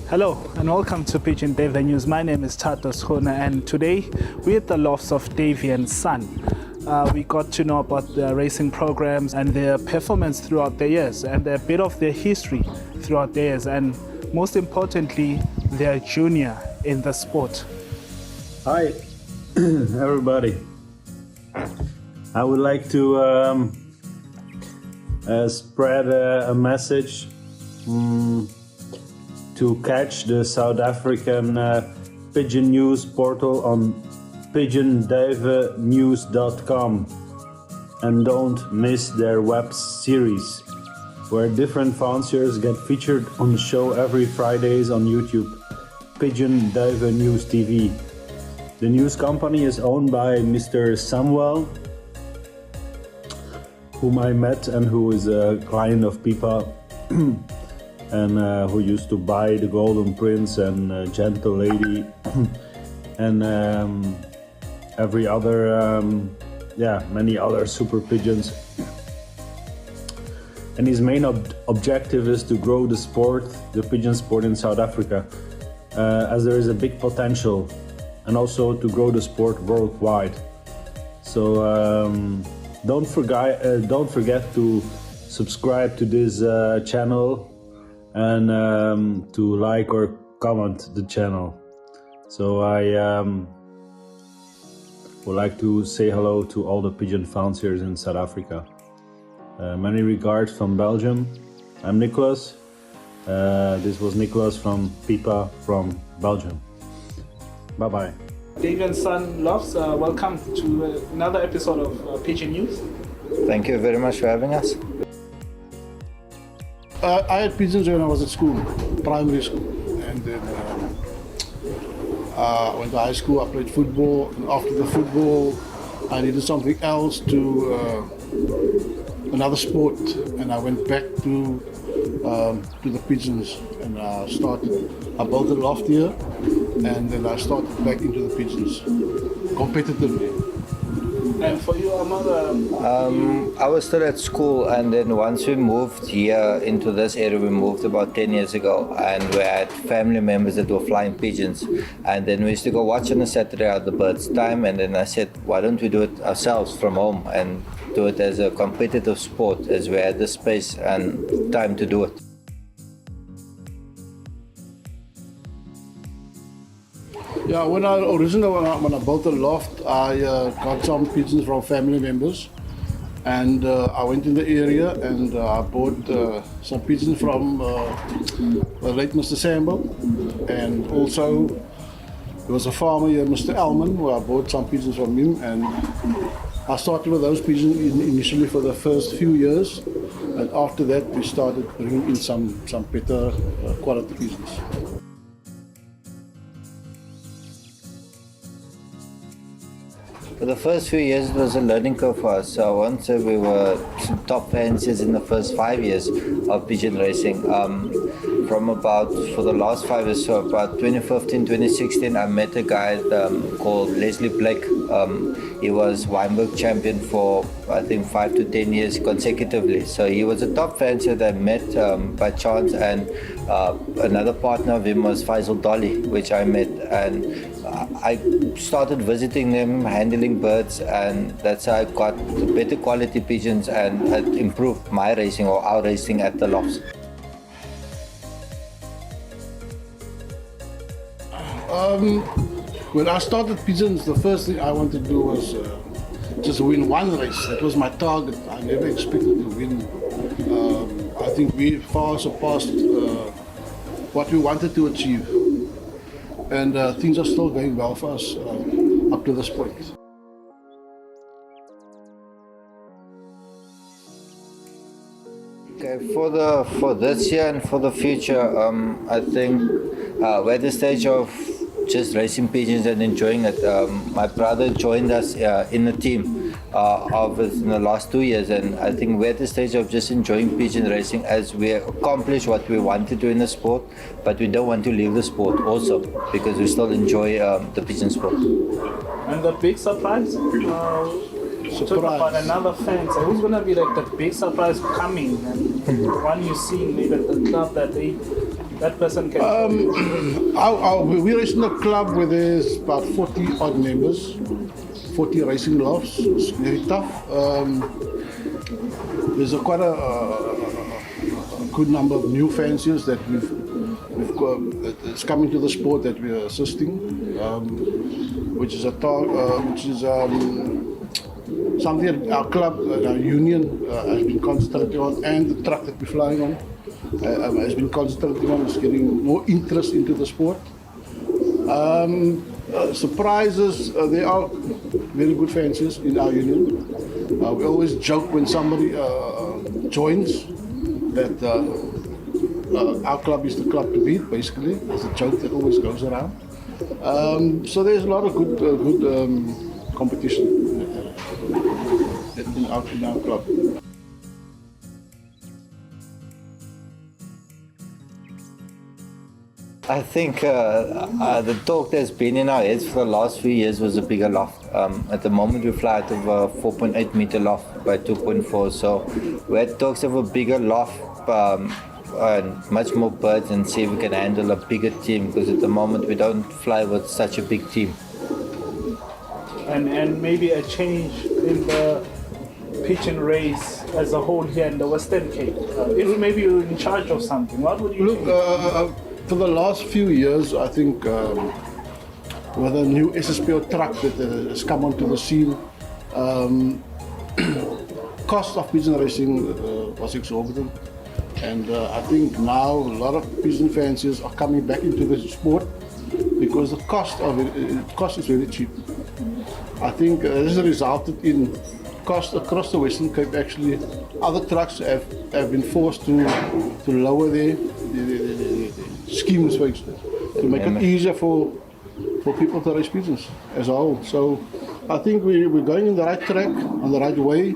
Hello and welcome to Pigeon Duiwe News. My name is Tato Schona and today we're at the Lofts of Davie and Son. We got to know about their racing programs and their performance throughout the years and a bit of their history throughout the years and most importantly, their junior in the sport. Hi everybody. I would like to spread a message to catch the South African Pigeon News portal on pigeonduiwenews.com and don't miss their web series where different fanciers get featured on the show every Fridays on YouTube. Pigeon Duiwe News TV. The news company is owned by Mr. Samuel, whom I met and who is a client of Pipa and who used to buy the Golden Prince and Gentle Lady and every other, many other super pigeons. And his main objective is to grow the sport, the pigeon sport in South Africa, as there is a big potential, and also to grow the sport worldwide. So don't forget to subscribe to this channel and to like or comment the channel. So I would like to say hello to all the pigeon fanciers in South Africa. Many regards from Belgium. I'm Nicholas. This was Nicholas from Pipa from Belgium. Bye bye. Davie and Son Lofts, welcome to another episode of Pigeon News. Thank you very much for having us. I had pigeons when I was at school, primary school, and then I went to high school. I played football, and after the football, I needed something else to another sport, and I went back to the pigeons, and I built a loft here, and then I started back into the pigeons competitively. And for you, Amanda? I was still at school, and then once we moved here into this area, we moved about 10 years ago, and we had family members that were flying pigeons, and then we used to go watch on a Saturday at the birds' time, and then I said, why don't we do it ourselves from home and do it as a competitive sport, as we had the space and time to do it. Yeah, when I built the loft, I got some pigeons from family members, and I went in the area and I bought some pigeons from the late Mr. Sambo, and also there was a farmer here, Mr. Elman, who I bought some pigeons from him, and I started with those pigeons initially for the first few years, and after that we started bringing in some better quality pigeons. For the first few years, it was a learning curve for us. So I won't say we were some top fanciers in the first 5 years of pigeon racing. For the last 5 years, so about 2015, 2016, I met a guy called Leslie Blake. He was Weinberg champion for, I think, 5 to 10 years consecutively. So he was a top fancier that I met by chance, and another partner of him was Faisal Dolly, which I met, and I started visiting them, handling birds, and that's how I got better quality pigeons, and it improved my racing or our racing at the Lofts. When I started pigeons, the first thing I wanted to do was just win one race. That was my target. I never expected to win. I think we far surpassed what we wanted to achieve. And things are still going well for us up to this point. Okay, for this year and for the future, I think we're at the stage of just racing pigeons and enjoying it. My brother joined us in the team in the last 2 years, and I think we're at the stage of just enjoying pigeon racing as we accomplish what we want to do in the sport, but we don't want to leave the sport also because we still enjoy the pigeon sport. And the big surprise? Talk about another fan. So who's going to be like the big surprise coming? And one you see maybe at the club that they that person can show you? We race in a club where there's about 40 odd members, 40 racing lofts. It's very tough. There's quite a good number of new fanciers that we've got. It's coming to the sport that we are assisting, which is something that our club, our union has been concentrating on, and the track that we're flying on has been concentrating on, is getting more interest into the sport. Surprises, there are very good fanciers in our union. We always joke when somebody joins that our club is the club to beat, basically. It's a joke that always goes around. So there's a lot of good competition in our club. I think the talk that's been in our heads for the last few years was a bigger loft. At the moment we fly out of a 4.8 meter loft by 2.4, so we had talks of a bigger loft and much more birds, and see if we can handle a bigger team, because at the moment we don't fly with such a big team. And maybe a change in the pigeon race as a whole here in the Western Cape. If maybe you're in charge of something, what would you Look, for the last few years, I think with a new SSPO truck that has come onto the scene, cost of pigeon racing was exorbitant. And I think now a lot of pigeon fanciers are coming back into the sport because the cost of it is very cheap. I think this has resulted in cost across the Western Cape. Actually, other trucks have been forced to lower their schemes, for instance, to make it easier for people to raise pigeons as a whole. So I think we're going in the right track, on the right way.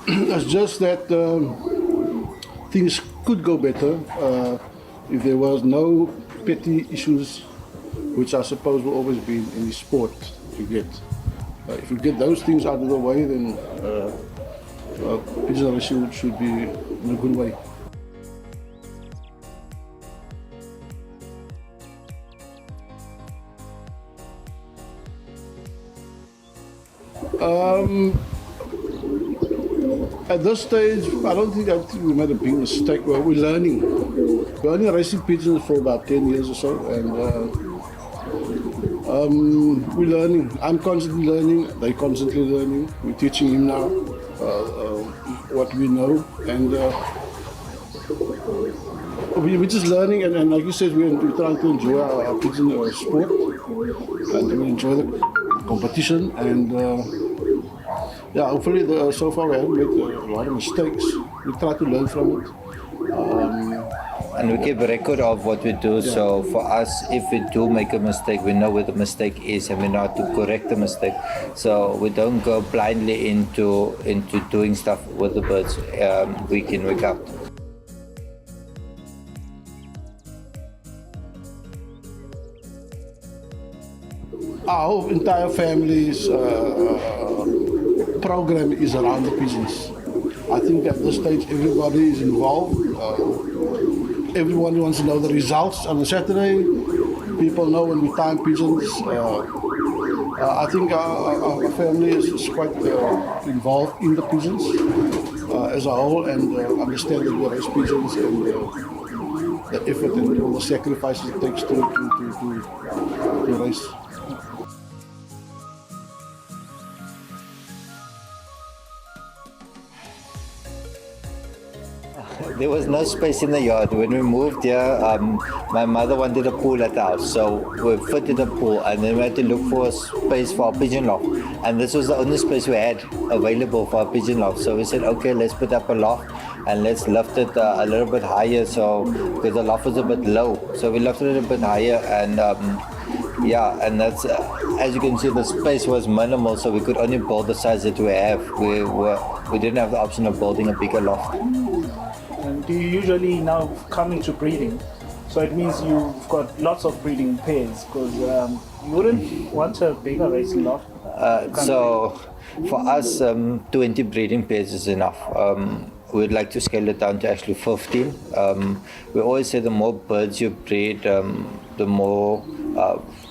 It's just that things could go better if there was no petty issues, which I suppose will always be in the sport to get. If we get those things out of the way, then pigeon racing should be in a good way. At this stage, I think we made a big mistake. Well, we're learning. We're only racing pigeons for about 10 years or so, and we're learning. I'm constantly learning, they're constantly learning. We're teaching him now what we know, and we're just learning, and like you said, we're trying to enjoy our pigeon sport, and we enjoy the competition, and yeah, hopefully so far we haven't made a lot of mistakes. We try to learn from it. And we keep a record of what we do, so for us, if we do make a mistake, we know where the mistake is and we know how to correct the mistake. So we don't go blindly into doing stuff with the birds week in, week out. Our whole entire family's program is around the pigeons. I think at this stage everybody is involved. Everyone wants to know the results on a Saturday. People know when we time pigeons. I think our family is quite involved in the pigeons as a whole, and understand that we raise pigeons and the effort and all the sacrifices it takes to raise. There was no space in the yard. When we moved here, my mother wanted a pool at the house, so we fitted a pool, and then we had to look for a space for our pigeon loft. And this was the only space we had available for our pigeon loft. So we said, okay, let's put up a loft and let's lift it a little bit higher, so because the loft was a bit low. So we lifted it a bit higher, and yeah, and that's as you can see, the space was minimal, so we could only build the size that we have. We didn't have the option of building a bigger loft. And do you usually now come into breeding? So it means you've got lots of breeding pairs, because you wouldn't want a bigger racing loft. So for us, 20 breeding pairs is enough. we'd like to scale it down to actually 15. We always say the more birds you breed, the more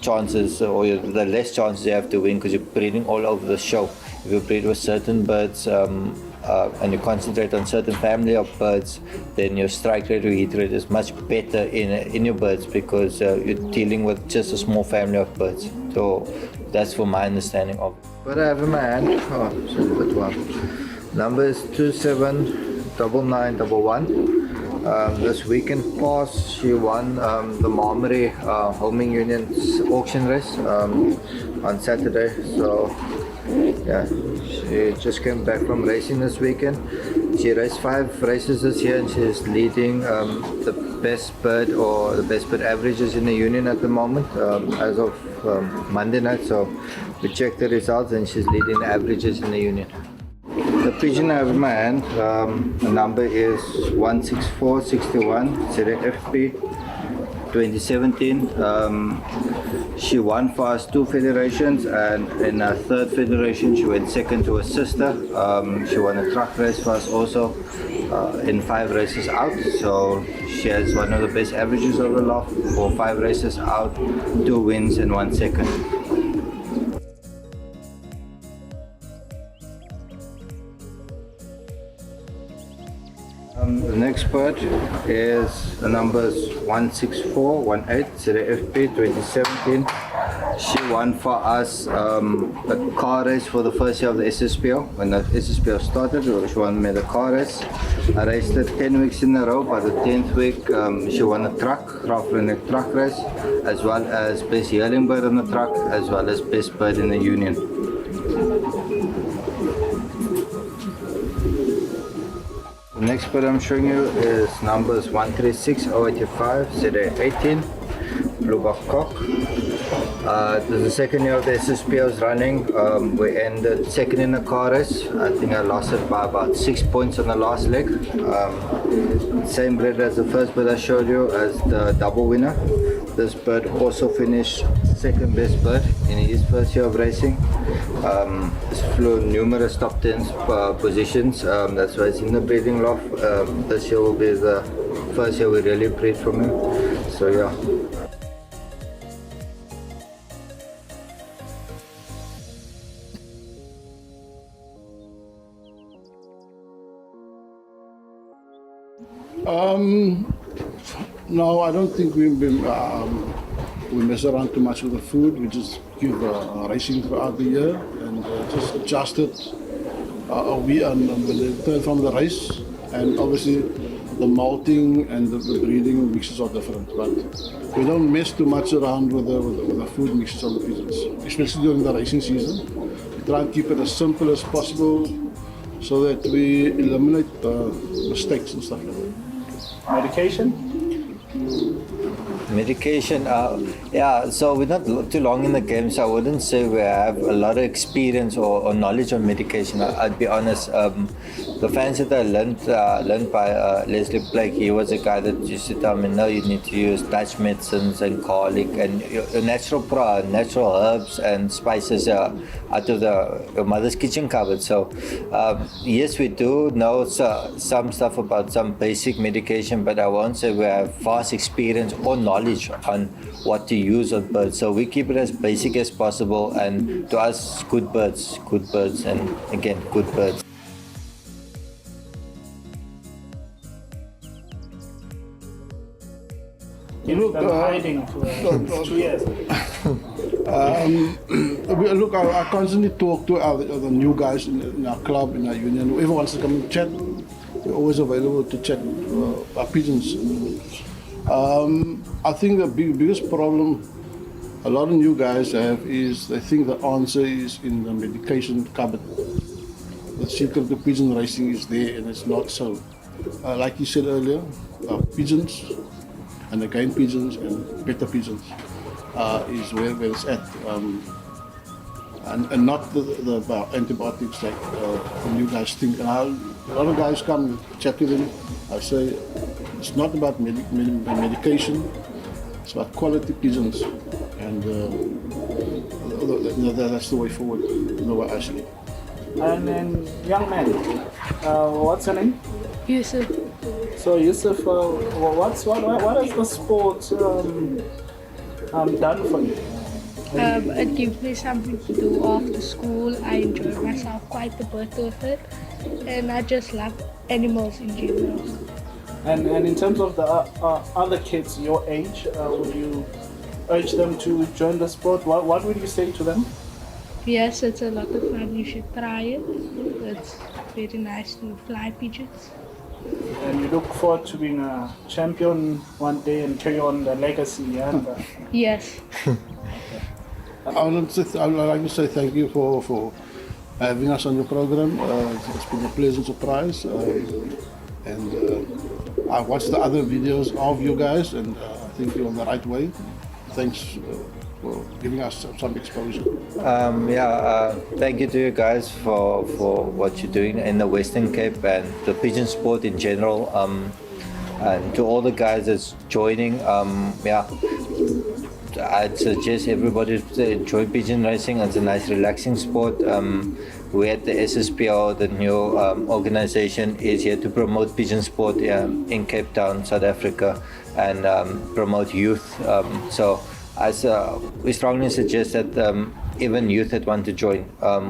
chances, or the less chances you have to win, because you're breeding all over the show. If you breed with certain birds and you concentrate on certain family of birds, then your strike rate or hit rate is much better in your birds, because you're dealing with just a small family of birds. So that's for my understanding of it. But I have in my hand, sorry, that one. Number is 279911. This weekend past, she won the Marmary Homing Union's auction race on Saturday. So yeah, she just came back from racing this weekend. She raced 5 races this year, and she's leading the best bird or the best bird averages in the union at the moment as of Monday night. So we checked the results, and she's leading the averages in the union. The pigeon I have in my hand, the number is 16461, FP 2017. She won for us 2 federations, and in her 3rd federation she went second to her sister. She won a truck race for us also in 5 races out, so she has one of the best averages of the loft for 5 races out, 2 wins and 1 second. The next bird is the numbers 16418, FP 2017. She won for us a car race for the first year of the SSPO. When the SSPO started, she won me the car race. I raced it 10 weeks in a row. By the 10th week, she won a truck, Rafranek truck race, as well as best yearling bird on the truck, as well as best bird in the union. The next bird I'm showing you is numbers 136085, ZA18, blue buck cock. This is the second year of the SSPO's running. We ended second in the car race. I think I lost it by about 6 points on the last leg. Same breed as the first bird I showed you as the double winner. This bird also finished second best bird in his first year of racing. He's flew numerous top 10 positions. That's why it's in the breeding loft. This year will be the first year we really breed from him. So yeah. No, I don't think we mess around too much with the food. We just give racing throughout the year and just adjust it when they return from the race. And obviously the molting and the breeding mixes are different, but we don't mess too much around with the food mixes of the pigeons, especially during the racing season. We try and keep it as simple as possible so that we eliminate mistakes and stuff like that. Medication? Medication, yeah, so we're not too long in the game, so I wouldn't say we have a lot of experience or knowledge on medication. I'd be honest. The fancier that I learned by Leslie Blake, he was a guy that used to tell me, no, you need to use Dutch medicines and garlic and your natural herbs and spices out of your mother's kitchen cupboard. So yes, we do know some stuff about some basic medication, but I won't say we have vast experience or knowledge on what to use on birds. So we keep it as basic as possible, and to us, good birds, and again, good birds. You've been hiding for 2 years. Look, I constantly talk to the new guys in our club, in our union. Whoever wants to come and chat, we're always available to chat our pigeons. I think the biggest problem a lot of new guys have is they think the answer is in the medication cupboard. The secret to pigeon racing is there, and it's not so. Like you said earlier, pigeons, and again pigeons and better pigeons is where it's at, and not the antibiotics like the new guys think. And a lot of guys come chat with them. I say it's not about medication, it's about quality pigeons, and that's the way forward, the way I see it. And then, young man, what's your name? Yusuf. So Yusuf, what has the sport done for you? It gives me something to do after school. I enjoy myself quite a bit with it, and I just love animals in general. And in terms of the other kids your age, would you urge them to join the sport? What would you say to them? Yes, it's a lot of fun. You should try it. It's very nice to fly pigeons. And you look forward to being a champion one day and carry on the legacy, yeah? Yes. I would like to say thank you for having us on your program. It's been a pleasant surprise. I watched the other videos of you guys, and I think you're on the right way. Thanks for giving us some exposure. Thank you to you guys for what you're doing in the Western Cape and the pigeon sport in general. And to all the guys that's joining, I'd suggest everybody to enjoy pigeon racing. It's a nice, relaxing sport. We at the SSPO, the new organization, is here to promote pigeon sport in Cape Town, South Africa, and promote youth. We strongly suggest that even youth that want to join,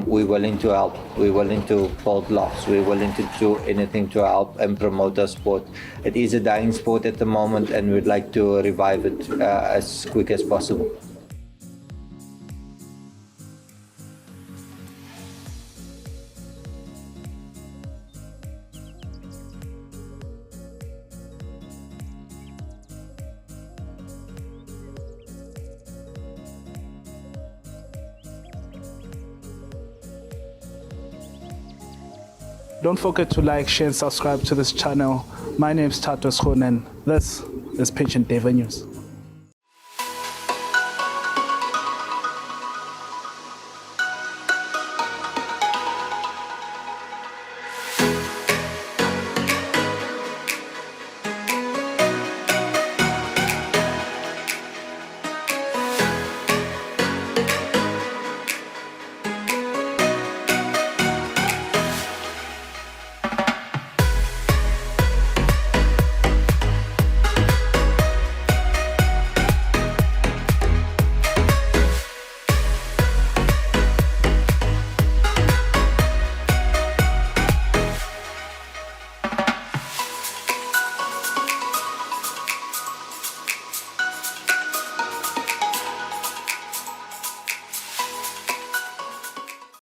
we're willing to help. We're willing to build lofts. We're willing to do anything to help and promote our sport. It is a dying sport at the moment, and we'd like to revive it as quick as possible. Don't forget to like, share and subscribe to this channel. My name is Tatos Khon, and this is Pigeon Duiwe News.